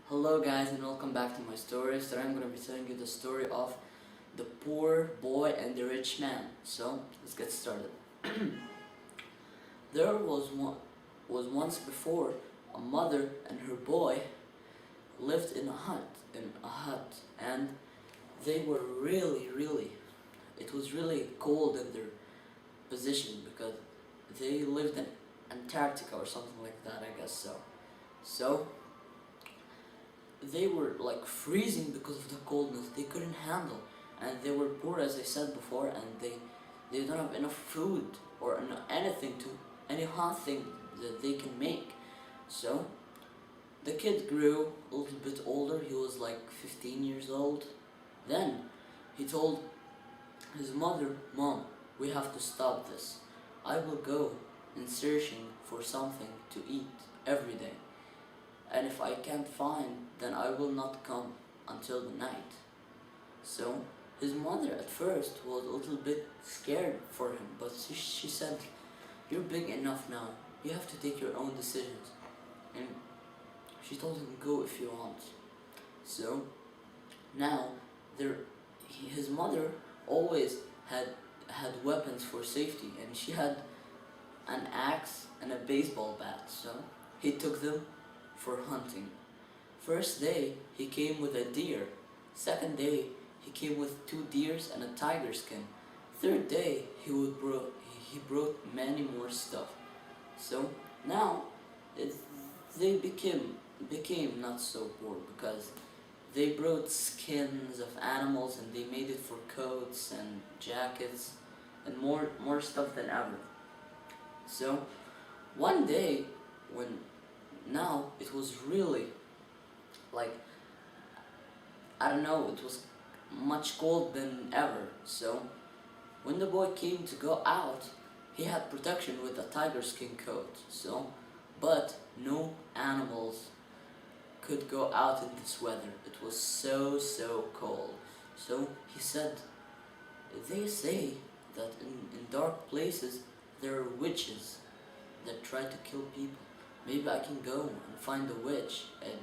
Hello guys and welcome back to my story. Today I'm going to be telling you the story of the poor boy and the rich man. So let's get started. There was once before a mother and her boy lived in a hut, and they were it was really cold in their position because they lived in Antarctica or something like that, I guess so. So they were like freezing because of the coldness. They couldn't handle, and they were poor, as I said before, and they don't have enough food or anything to any hot thing that they can make. So the kid grew a little bit older. He was like 15 years old. Then he told his mother, "Mom, we have to stop this. I will go in searching for something to eat every day, and if I can't find, then I will not come until the night." So his mother at first was a little bit scared for him, but she said, "You're big enough now, you have to take your own decisions." And she told him, "Go if you want." So now his mother always had weapons for safety, and she had an axe and a baseball bat, so he took them for hunting. First day he came with a deer. Second day he came with 2 deers and a tiger skin. Third day he brought many more stuff. So now they became not so poor because they brought skins of animals and they made it for coats and jackets and more stuff than ever. So one day, when now it was really like, I don't know, it was much cold than ever. So when the boy came to go out, he had protection with a tiger skin coat. So but no animals could go out in this weather. It was so cold. So he said, "They say that in dark places there are witches that try to kill people. Maybe I can go and find a witch and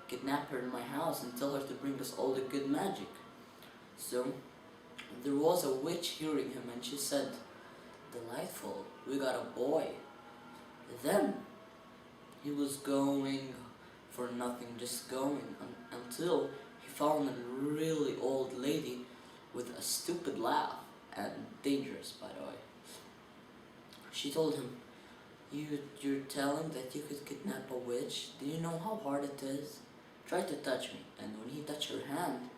kidnap her in my house and tell her to bring us all the good magic." So there was a witch hearing him, and she said, "Delightful, we got a boy." Then he was going for nothing, just going until he found a really old lady with a stupid laugh, and dangerous, by the way. She told him, You're telling that you could kidnap a witch? Do you know how hard it is? Try to touch me." And when he touched her hand,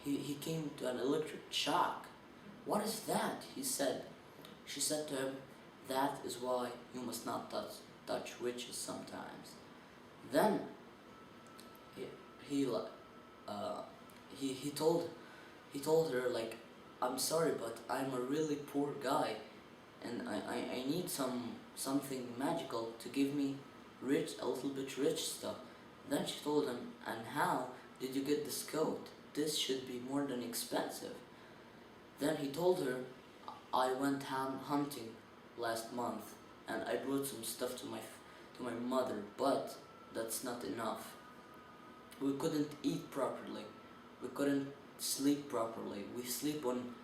he came to an electric shock. "What is that?" he said. She said to him, "That is why you must not touch witches sometimes." Then he he uh, he told her, like, "I'm sorry, but I'm a really poor guy, and I need something magical to give me a little bit rich stuff." Then she told him, "And how did you get this coat? This should be more than expensive." Then he told her, "I went hunting last month, and I brought some stuff to my mother, but that's not enough. We couldn't eat properly. We couldn't sleep properly. We sleep on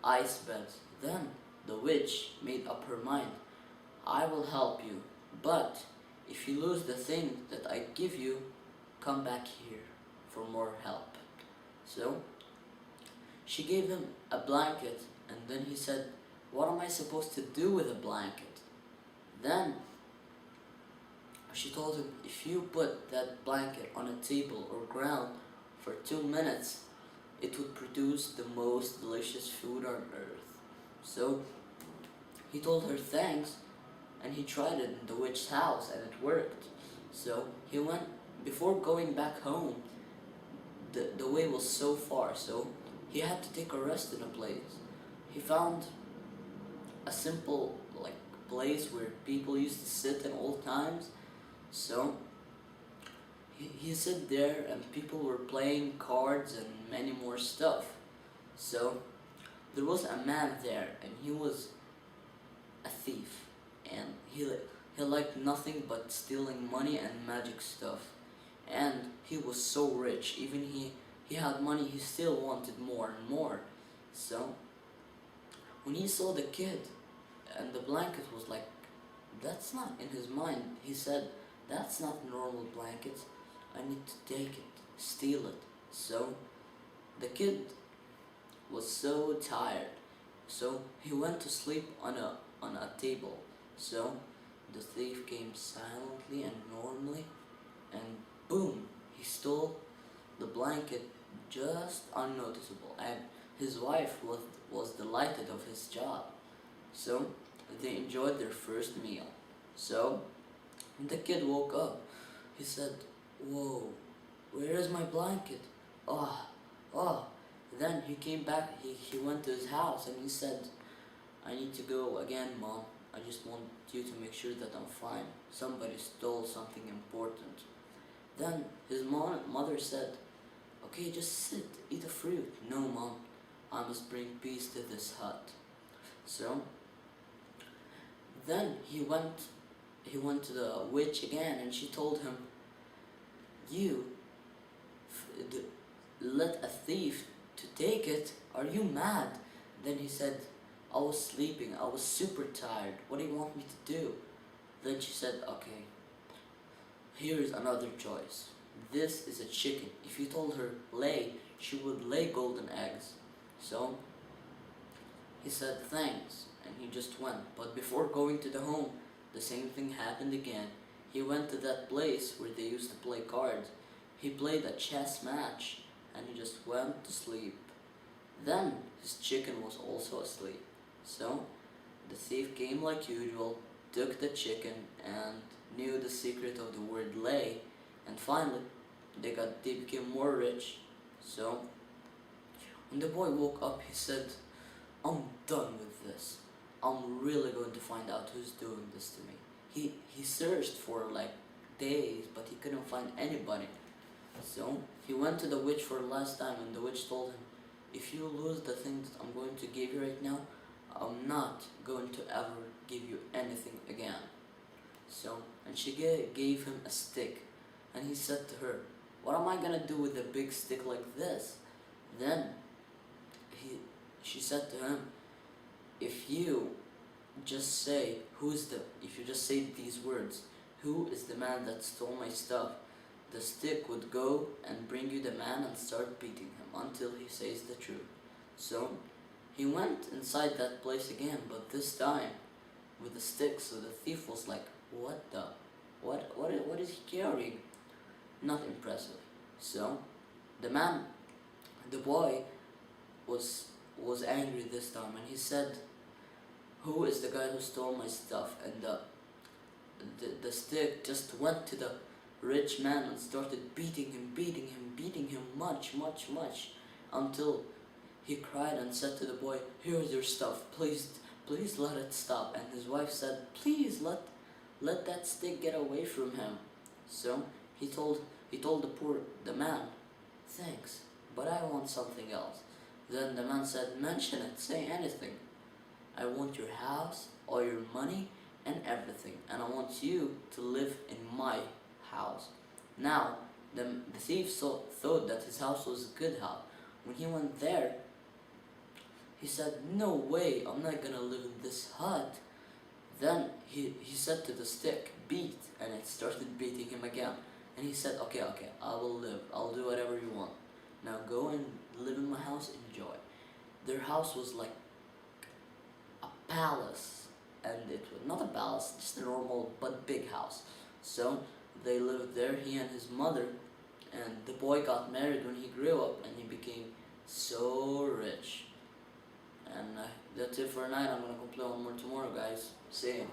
ice beds." Then the witch made up her mind. "I will help you, but if you lose the thing that I give you, come back here for more help." So she gave him a blanket, and then he said, "What am I supposed to do with a blanket?" Then she told him, "If you put that blanket on a table or ground for 2 minutes, it would produce the most delicious food on earth." So he told her thanks, and he tried it in the witch's house, and it worked. So he went, before going back home, the way was so far, so he had to take a rest in a place. He found a simple place where people used to sit in old times. So he sat there, and people were playing cards and many more stuff. So there was a man there, and he was a thief, and he liked nothing but stealing money and magic stuff. and he was so rich. Even he had money, he still wanted more and more. So when he saw the kid and the blanket was like, that's not in his mind. He said, that's not a normal blanket. I need to take it, steal it. So the kid was so tired. So he went to sleep on a table. So the thief came silently and normally, and boom, he stole the blanket just unnoticeable. And his wife was delighted of his job. So they enjoyed their first meal. So the kid woke up. He said, "Whoa, where is my blanket? Oh, oh." Then he came back, he went to his house and he said, "I need to go again, Mom. I just want you to make sure that I'm fine. Somebody stole something important." Then his mother said, "Okay, just sit, eat a fruit." "No, Mom, I must bring peace to this hut." So then he went to the witch again, and she told him, "You let a thief to take it? Are you mad?" Then he said, "I was sleeping, I was super tired. What do you want me to do?" Then she said, "Okay, here's another choice. This is a chicken. If you told her lay, she would lay golden eggs." So he said thanks, and he just went. But before going to the home, the same thing happened again. He went to that place where they used to play cards. He played a chess match, and he just went to sleep. Then his chicken was also asleep. So the thief came like usual, took the chicken, and knew the secret of the word lay, and finally they became more rich. So when the boy woke up, he said, "I'm done with this. I'm really going to find out who's doing this to me." He searched for like days, but he couldn't find anybody. So he went to the witch for the last time, and the witch told him, "If you lose the things I'm going to give you right now, I'm not going to ever give you anything again." So, and she gave him a stick, and he said to her, "What am I gonna do with a big stick like this?" Then she said to him, if you if you just say these words, "Who is the man that stole my stuff?" the stick would go and bring you the man and start beating him until he says the truth. So he went inside that place again, but this time with the stick. So the thief was like, what is he carrying? Not impressive. So the boy was angry this time, and he said, "Who is the guy who stole my stuff?" And the stick just went to the rich man and started beating him much, until he cried and said to the boy, "Here's your stuff, please let it stop." And his wife said, "Please let that stick get away from him." So he told the man, "Thanks, but I want something else." Then the man said, "Mention it, say anything. I want your house, all your money, and everything, and I want you to live in my house." Now the thief thought that his house was a good house. When he went there, he said, "No way, I'm not gonna live in this hut." Then he said to the stick, "Beat," and it started beating him again. And he said, okay, I will live, I'll do whatever you want. Now go and live in my house, enjoy." Their house was like a palace, and it was not a palace, just a normal but big house. So they lived there, he and his mother, and the boy got married when he grew up, and he became so rich. And that's it for tonight. I'm gonna go play one more tomorrow, guys. See ya.